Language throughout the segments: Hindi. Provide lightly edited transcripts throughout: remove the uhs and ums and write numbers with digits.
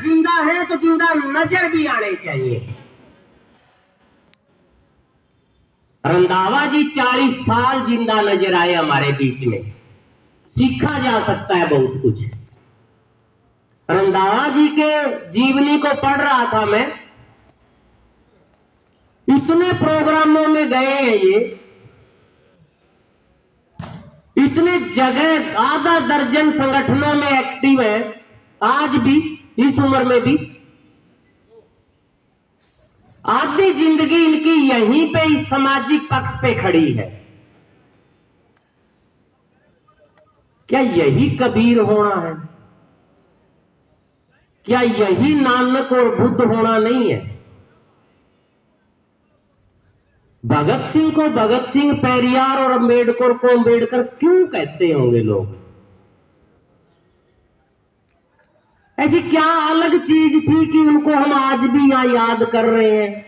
जिंदा है तो जिंदा नजर भी आने चाहिए। रंधावा जी 40 साल जिंदा नजर आए हमारे बीच में, सीखा जा सकता है बहुत कुछ। रंधावा जी के जीवनी को पढ़ रहा था मैं, इतने प्रोग्रामों में गए हैं ये, इतने जगह आधा दर्जन संगठनों में एक्टिव है, आज भी इस उम्र में भी आधी जिंदगी इनकी यहीं पे इस सामाजिक पक्ष पे खड़ी है। क्या यही कबीर होना है? क्या यही नानक और बुद्ध होना नहीं है? भगत सिंह को भगत सिंह, पेरियार और अम्बेडकर को अम्बेडकर क्यों कहते होंगे लोग? ऐसी क्या अलग चीज थी कि उनको हम आज भी यहां याद कर रहे हैं?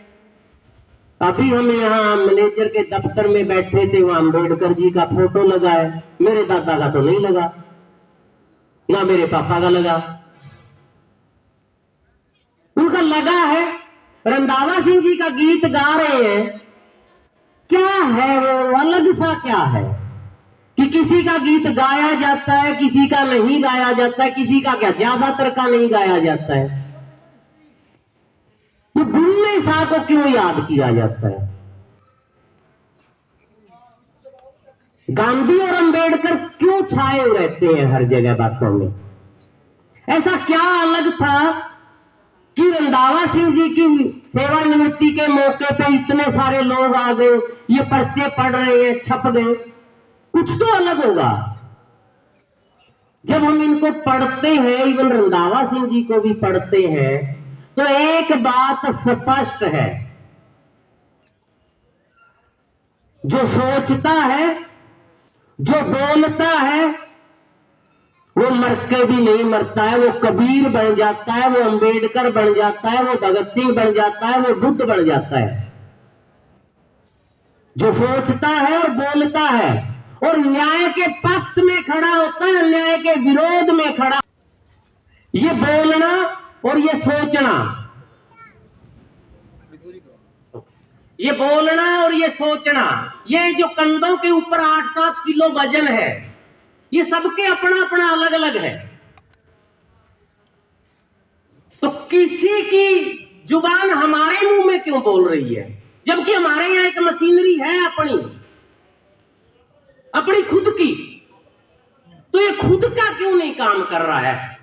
अभी हम यहां मैनेजर के दफ्तर में बैठे थे, वहां अम्बेडकर जी का फोटो लगा है। मेरे दादा का तो नहीं लगा, ना मेरे पापा का लगा, उनका लगा है। रंधावा सिंह जी का गीत गा रहे हैं, क्या है वो अलग सा? क्या है कि किसी का गीत गाया जाता है, किसी का नहीं गाया जाता है, किसी का क्या ज्यादातर का नहीं गाया जाता है। ये बुल्ले शाह को क्यों याद किया जाता है? गांधी और अंबेडकर क्यों छाए रहते हैं हर जगह बातों में? ऐसा क्या अलग था कि रंधावा सिंह जी की सेवानिवृत्ति के मौके पे इतने सारे लोग आ गए, ये पर्चे पढ़ रहे हैं, छप गए? कुछ तो अलग होगा। जब हम इनको पढ़ते हैं, इवन रंधावा सिंह जी को भी पढ़ते हैं, तो एक बात स्पष्ट है, जो सोचता है, जो बोलता है, वो मर के भी नहीं मरता है। वो कबीर बन जाता है, वो अंबेडकर बन जाता है, वो भगत सिंह बन जाता है, वो बुद्ध बन जाता है। जो सोचता है और बोलता है और न्याय के पक्ष में खड़ा होता है, न्याय के विरोध में खड़ा, ये बोलना और ये सोचना, ये बोलना और ये सोचना, ये जो कंधों के ऊपर 8-7 किलो वजन है, ये सबके अपना अपना अलग अलग है। तो किसी की जुबान हमारे मुंह में क्यों बोल रही है, जबकि हमारे यहां एक मशीनरी है अपनी अपनी खुद की? तो ये खुद का क्यों नहीं काम कर रहा है?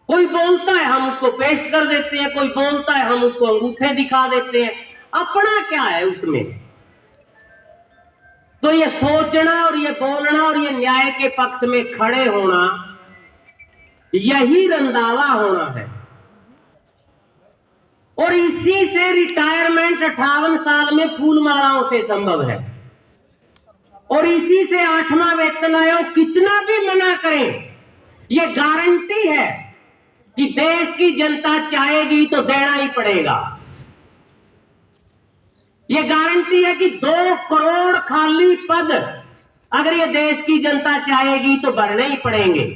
कोई बोलता है हम उसको पेस्ट कर देते हैं, कोई बोलता है हम उसको अंगूठे दिखा देते हैं, अपना क्या है उसमें? तो ये सोचना और ये बोलना और ये न्याय के पक्ष में खड़े होना, यही रंधावा होना है। और इसी से रिटायरमेंट 58 साल में फूलमालाओं से संभव है। और इसी से 8वां वेतन आयोग कितना भी मना करें, ये गारंटी है कि देश की जनता चाहेगी तो देना ही पड़ेगा। ये गारंटी है कि 2 करोड़ खाली पद अगर ये देश की जनता चाहेगी तो भरने ही पड़ेंगे।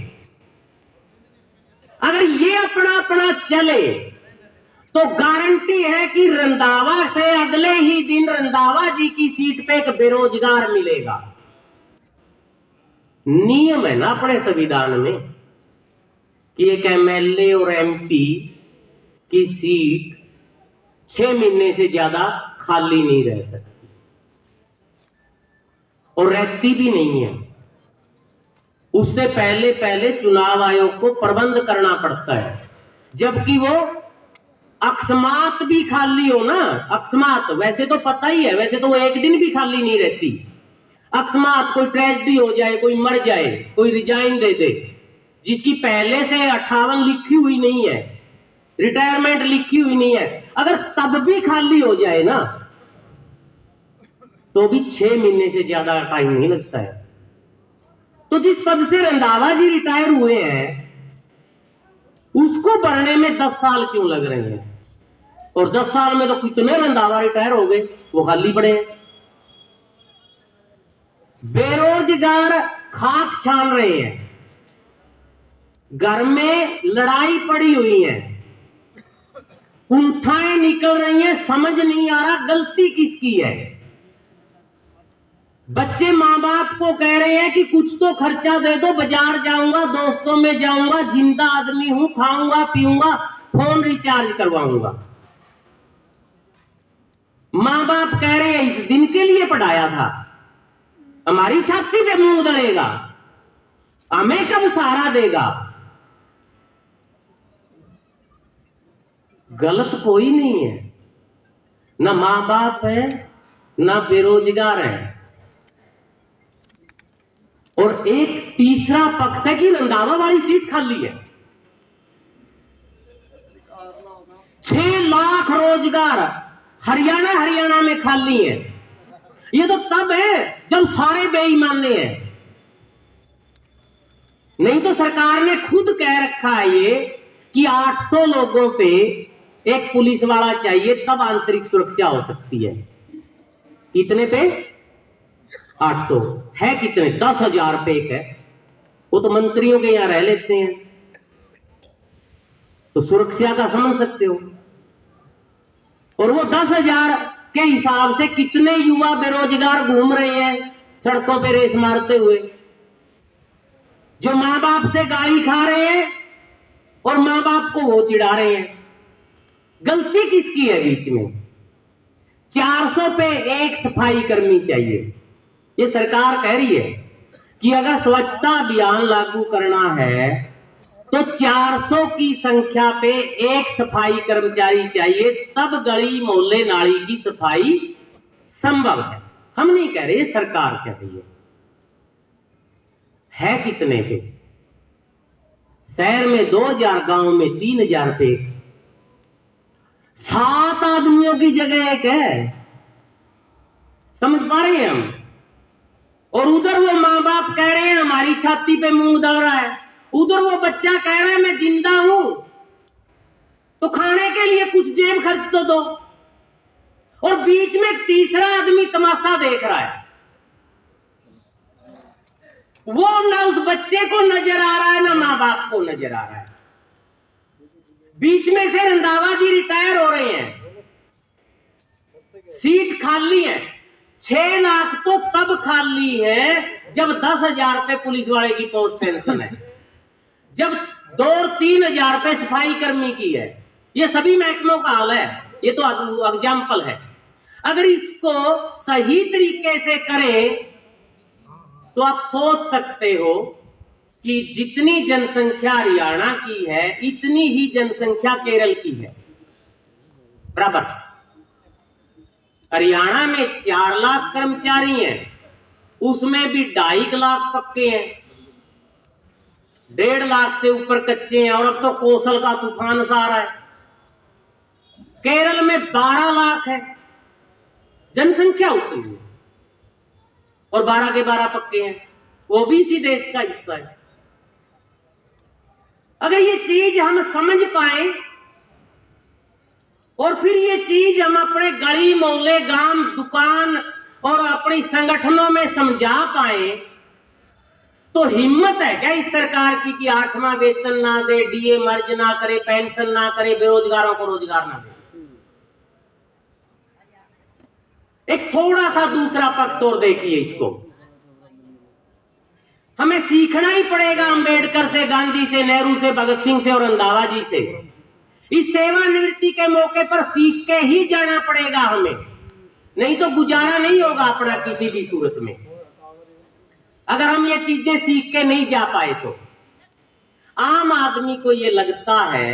अगर ये अपना अपना चले तो गारंटी है कि रंधावा से अगले ही दिन रंधावा जी की सीट पे एक बेरोजगार मिलेगा। नियम है ना अपने संविधान में कि एक एमएलए और एमपी की सीट 6 महीने से ज्यादा खाली नहीं रह सकती, और रहती भी नहीं है। उससे पहले पहले चुनाव आयोग को प्रबंध करना पड़ता है। जबकि वो अकस्मात भी खाली हो ना, अकस्मात, वैसे तो पता ही है, वैसे तो वो एक दिन भी खाली नहीं रहती। अकस्मात कोई ट्रेजेडी हो जाए, कोई मर जाए, कोई रिजाइन दे दे, जिसकी पहले से 58 लिखी हुई नहीं है, रिटायरमेंट लिखी हुई नहीं है, अगर तब भी खाली हो जाए ना, तो भी 6 महीने से ज्यादा टाइम नहीं लगता है। तो जिस पद से रंधावा जी रिटायर हुए हैं, उसको भरने में 10 साल क्यों लग रहे हैं? और 10 साल में तो कितने रंधावा रिटायर हो गए, वो खाली पड़े हैं। बेरोजगार खाक छान रहे हैं। घर में लड़ाई पड़ी हुई है, कुंठाएं निकल रही हैं, समझ नहीं आ रहा गलती किसकी है। बच्चे माँ बाप को कह रहे हैं कि कुछ तो खर्चा दे दो, बाजार जाऊंगा, दोस्तों में जाऊंगा, जिंदा आदमी हूं, खाऊंगा पीऊंगा, फोन रिचार्ज करवाऊंगा। माँ बाप कह रहे हैं इस दिन के लिए पढ़ाया था, हमारी छाती पे मूंग दलेगा, हमें कब सहारा देगा। गलत कोई नहीं है, ना माँ बाप है ना बेरोजगार है। और एक तीसरा पक्ष है कि रंधावा वाली सीट खाली है। 6 लाख रोजगार हरियाणा में खाली है। ये तो तब है जब सारे बेईमाने हैं, नहीं तो सरकार ने खुद कह रखा है ये कि 800 लोगों पे एक पुलिस वाला चाहिए, तब आंतरिक सुरक्षा हो सकती है। कितने पे? 800 है। कितने? 10,000 पे एक है, वो तो मंत्रियों के यहां रह लेते हैं, तो सुरक्षा का समझ सकते हो। और वो 10,000 के हिसाब से कितने युवा बेरोजगार घूम रहे हैं सड़कों पे रेस मारते हुए, जो मां बाप से गाली खा रहे हैं और मां बाप को वो चिढ़ा रहे हैं। गलती किसकी है बीच में? 400 पे एक सफाई कर्मी चाहिए। ये सरकार कह रही है कि अगर स्वच्छता अभियान लागू करना है तो 400 की संख्या पे एक सफाई कर्मचारी चाहिए, तब गली मोहल्ले नाली की सफाई संभव है। हम नहीं कह रहे, सरकार कह रही है कितने पे? शहर में 2,000, गांव में 3,000 पे 7 आदमियों की जगह एक है। समझ पा रहे हैं हम? और उधर वो माँ बाप कह रहे हैं हमारी छाती पे मूंग दल रहा है, उधर वो बच्चा कह रहा है मैं जिंदा हूं, तो खाने के लिए कुछ जेब खर्च तो दो। और बीच में एक तीसरा आदमी तमाशा देख रहा है, वो ना उस बच्चे को नजर आ रहा है ना मां बाप को नजर आ रहा है। बीच में से रंधावा जी रिटायर हो रहे हैं, सीट खाली है। 6 लाख तो तब खाली है जब 10,000 पे पुलिस वाले की पोस्ट टेंशन है, जब 2 और 3,000 पे सफाई कर्मी की है। ये सभी महकमों का हाल है, ये तो एग्जाम्पल है। अगर इसको सही तरीके से करें तो आप सोच सकते हो कि जितनी जनसंख्या हरियाणा की है इतनी ही जनसंख्या केरल की है, बराबर। हरियाणा में 4 लाख कर्मचारी हैं, उसमें भी 2.5 लाख पक्के हैं, 1.5 लाख से ऊपर कच्चे हैं, और अब तो कौशल का तूफान सा आ रहा है। केरल में 12 लाख है जनसंख्या उतनी है, और 12 के 12 पक्के हैं, वो भी इसी देश का हिस्सा है। अगर ये चीज हम समझ पाए और फिर ये चीज हम अपने गली मोहल्ले गांव दुकान और अपनी संगठनों में समझा पाए, तो हिम्मत है क्या इस सरकार की कि 8वां वेतन ना दे, डीए मर्ज ना करे, पेंशन ना करे, बेरोजगारों को रोजगार ना दे। एक थोड़ा सा दूसरा पक्ष और देखिए इसको। हमें सीखना ही पड़ेगा अंबेडकर से, गांधी से, नेहरू से, भगत सिंह से और रंधावा जी से। इस सेवानिवृत्ति के मौके पर सीख के ही जाना पड़ेगा हमें, नहीं तो गुजारा नहीं होगा अपना किसी भी सूरत में। अगर हम ये चीजें सीख के नहीं जा पाए तो आम आदमी को ये लगता है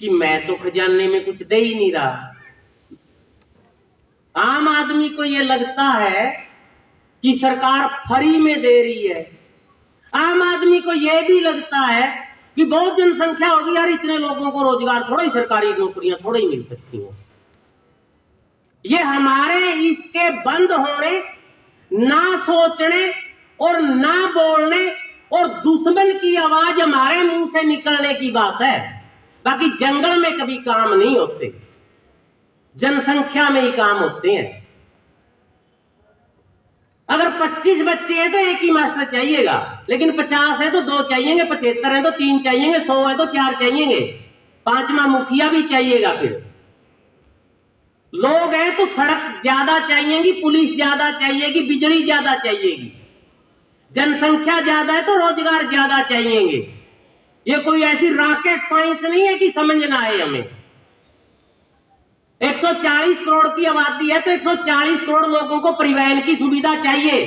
कि मैं तो खजाने में कुछ दे ही नहीं रहा। आम आदमी को ये लगता है कि सरकार फ्री में दे रही है। आम आदमी को यह भी लगता है कि बहुत जनसंख्या होगी यार, इतने लोगों को रोजगार थोड़ा ही, सरकारी नौकरियां थोड़ा ही मिल सकती हैं। ये हमारे इसके बंद होने, ना सोचने और ना बोलने और दुश्मन की आवाज हमारे मुंह से निकलने की बात है। बाकी जंगल में कभी काम नहीं होते, जनसंख्या में ही काम होते हैं। अगर 25 बच्चे हैं तो एक ही मास्टर चाहिएगा, लेकिन 50 है तो 2 चाहिएंगे, 75 है तो 3 चाहिएंगे, 100 है तो 4 चाहिएंगे, 5वां मुखिया भी चाहिएगा। फिर लोग हैं तो सड़क ज्यादा चाहिएगी, पुलिस ज्यादा चाहिएगी, बिजली ज्यादा चाहिएगी। जनसंख्या ज्यादा है तो रोजगार ज्यादा चाहिएंगे। ये कोई ऐसी रॉकेट साइंस नहीं है कि समझ ना आए हमें। 140 करोड़ की आबादी है तो 140 करोड़ लोगों को परिवहन की सुविधा चाहिए।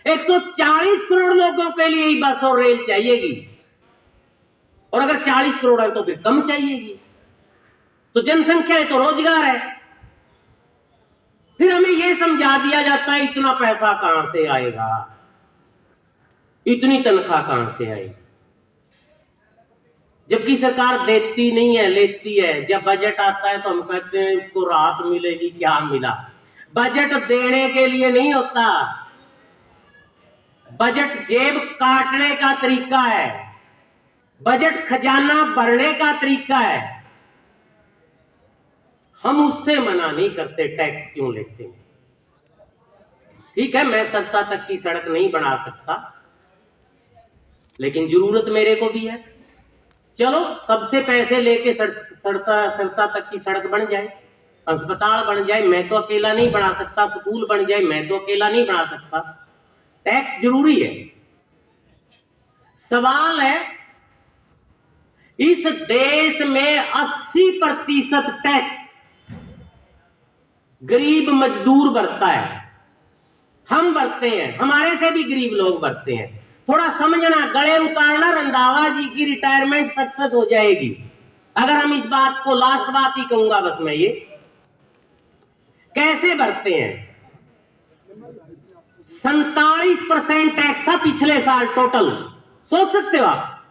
140 करोड़ लोगों के लिए ही बस और रेल चाहिएगी, और अगर 40 करोड़ है तो फिर कम चाहिएगी। तो जनसंख्या है तो रोजगार है। फिर हमें यह समझा दिया जाता है इतना पैसा कहां से आएगा, इतनी तनख्वाह कहां से आएगी, जबकि सरकार देती नहीं है, लेती है। जब बजट आता है तो हम कहते हैं इसको राहत मिलेगी, क्या मिला। बजट देने के लिए नहीं होता, बजट जेब काटने का तरीका है, बजट खजाना भरने का तरीका है। हम उससे मना नहीं करते, टैक्स क्यों लेते हैं। ठीक है, मैं सरसा तक की सड़क नहीं बना सकता, लेकिन जरूरत मेरे को भी है। चलो सबसे पैसे लेके सरसा तक की सड़क बन जाए, अस्पताल बन जाए, मैं तो अकेला नहीं बना सकता, स्कूल बन जाए, मैं तो अकेला नहीं बना सकता। टैक्स जरूरी है। सवाल है, इस देश में 80% टैक्स गरीब मजदूर भरता है, हम भरते हैं, हमारे से भी गरीब लोग भरते हैं। थोड़ा समझना, गले उतारना, रंधावा जी की रिटायरमेंट सक्सेस हो जाएगी अगर हम इस बात को, लास्ट बात ही कहूंगा बस मैं, ये कैसे भरते हैं। 47% टैक्स था पिछले साल टोटल, सोच सकते हो आप,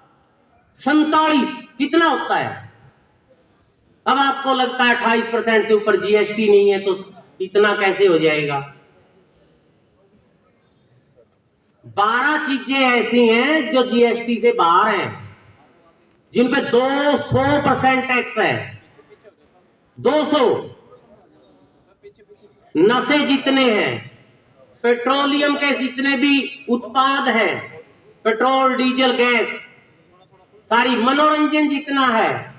47 कितना होता है। अब आपको लगता है 28% से ऊपर जीएसटी नहीं है तो इतना कैसे हो जाएगा। 12 चीजें ऐसी हैं जो जीएसटी से बाहर हैं, जिन पे 200% टैक्स है। 200 नशे जितने हैं, पेट्रोलियम के जितने भी उत्पाद हैं, पेट्रोल डीजल गैस सारी, मनोरंजन जितना है,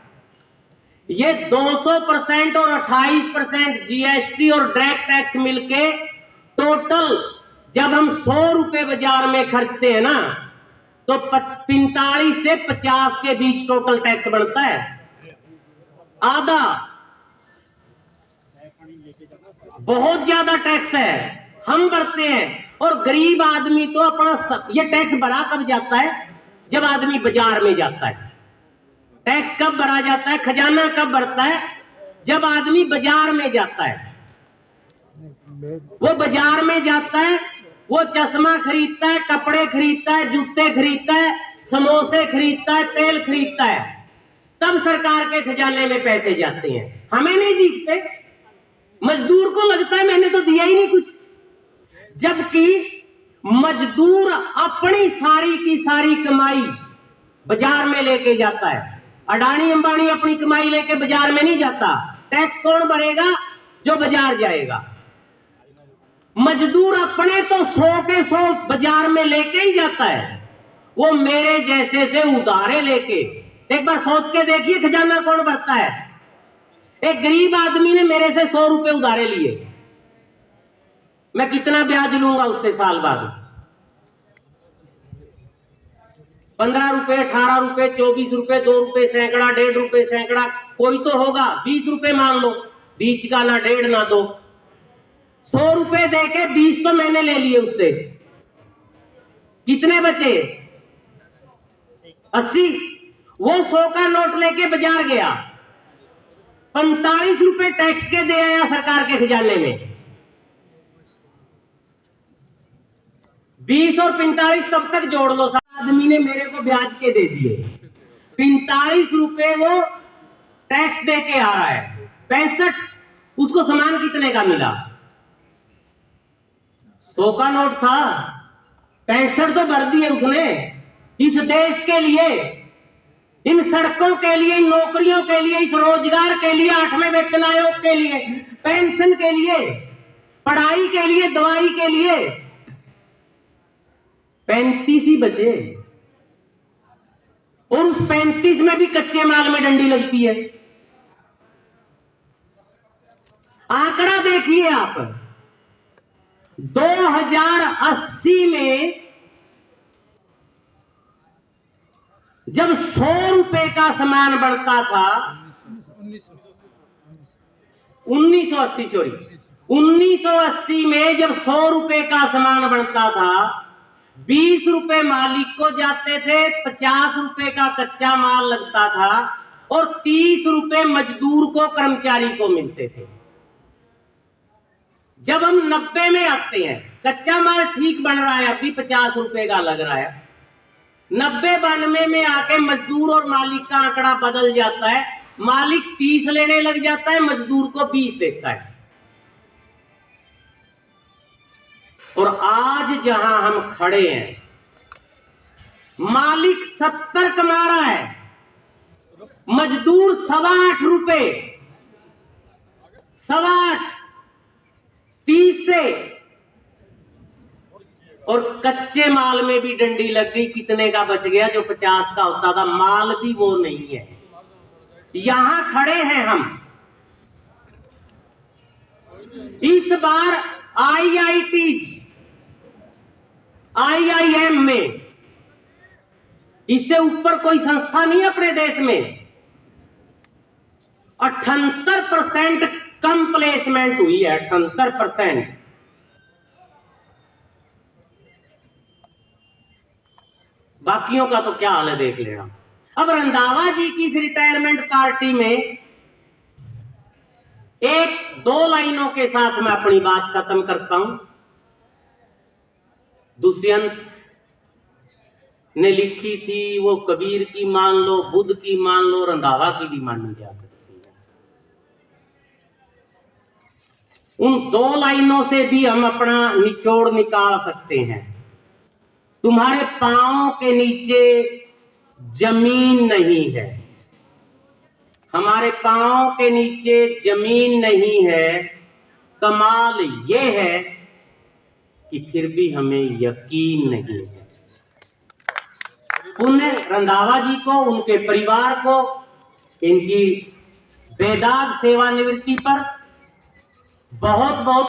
ये 200% और 28% जीएसटी और डायरेक्ट टैक्स मिलके टोटल, जब हम 100 रुपए बाजार में खर्चते हैं ना, तो 45 से 50 के बीच टोटल टैक्स बनता है। आधा, बहुत ज्यादा टैक्स है, हम भरते हैं। और गरीब आदमी तो अपना ये टैक्स भरा कब जाता है, जब आदमी बाजार में जाता है। टैक्स कब भरा जाता है, खजाना कब भरता है, जब आदमी बाजार में जाता है। वो बाजार में जाता है, वो चश्मा खरीदता है, कपड़े खरीदता है, जूते खरीदता है, समोसे खरीदता है, तेल खरीदता है, तब सरकार के खजाने में पैसे जाते हैं। हमें नहीं दिखते, मजदूर को लगता है मैंने तो दिया ही नहीं कुछ, जबकि मजदूर अपनी सारी की सारी कमाई बाजार में लेके जाता है। अडानी अंबानी अपनी कमाई लेके बाजार में नहीं जाता। टैक्स कौन भरेगा, जो बाजार जाएगा। मजदूर अपने तो 100 के 100 बाजार में लेके ही जाता है, वो मेरे जैसे से उधारे लेके। एक बार सोच के देखिए, खजाना कौन भरता है। एक गरीब आदमी ने मेरे से 100 रुपए उधारे लिए, मैं कितना ब्याज लूंगा उससे साल बाद। 15 रुपए, 18 रुपए, 24 रुपए, 2 रुपए सैकड़ा, 1.5 रुपए सैकड़ा, कोई तो होगा। 20 रुपए मान लो, बीच का ना 1.5 ना 2, 100 रुपए देके 20 तो मैंने ले लिए उससे, कितने बचे, 80। वो 100 का नोट लेके बाजार गया, 45 रुपए टैक्स के दे आया सरकार के खजाने में। 20 और 45 तब तक जोड़ लो, आदमी ने मेरे को ब्याज के दे दिए। 45 रुपए वो टैक्स दे के आ रहा है, 65 उसको सामान कितने का मिला, 100 का नोट था, 65 तो भर दिए उसने। इस देश के लिए, इन सड़कों के लिए, इन नौकरियों के लिए, इस रोजगार के लिए, 8वें वेतन आयोग के लिए, पेंशन के लिए, पढ़ाई के लिए, दवाई के लिए। 35 ही बचे, और उस 35 में भी कच्चे माल में डंडी लगती है। आंकड़ा देखिए आप, 2080 में जब 100 रुपए का सामान बढ़ता था, 1980 में जब 100 रुपए का सामान बनता था, 20 रुपए मालिक को जाते थे, 50 रुपए का कच्चा माल लगता था, और 30 रुपए मजदूर को, कर्मचारी को मिलते थे। जब हम 90 में आते हैं, कच्चा माल ठीक बन रहा है, अभी 50 रुपए का लग रहा है, 90-92 में आके मजदूर और मालिक का आंकड़ा बदल जाता है, मालिक 30 लेने लग जाता है, मजदूर को 20 देता है। और आज जहां हम खड़े हैं, मालिक 70 कमा रहा है, मजदूर 8.25 रुपए, 8.25, 30 से, और कच्चे माल में भी डंडी लग गई। कितने का बच गया? जो 50 का होता था, माल भी वो नहीं है। यहां खड़े हैं हम। इस बार IITs, IIM में, इससे ऊपर कोई संस्था नहीं है अपने देश में, 78% कम प्लेसमेंट हुई है, 78%। बाकियों का तो क्या हाल है देख लेना। अब रंधावा जी की इस रिटायरमेंट पार्टी में 1-2 लाइनों के साथ मैं अपनी बात खत्म करता हूं। दुष्यंत ने लिखी थी, वो कबीर की मान लो, बुद्ध की मान लो, रंधावा की भी मानी जा सकती है। उन 2 लाइनों से भी हम अपना निचोड़ निकाल सकते हैं। तुम्हारे पांव के नीचे जमीन नहीं है, हमारे पांव के नीचे जमीन नहीं है। कमाल ये है कि फिर भी हमें यकीन नहीं है। पुण्य रंधावा जी को, उनके परिवार को, इनकी बेदाग सेवानिवृत्ति पर बहुत बहुत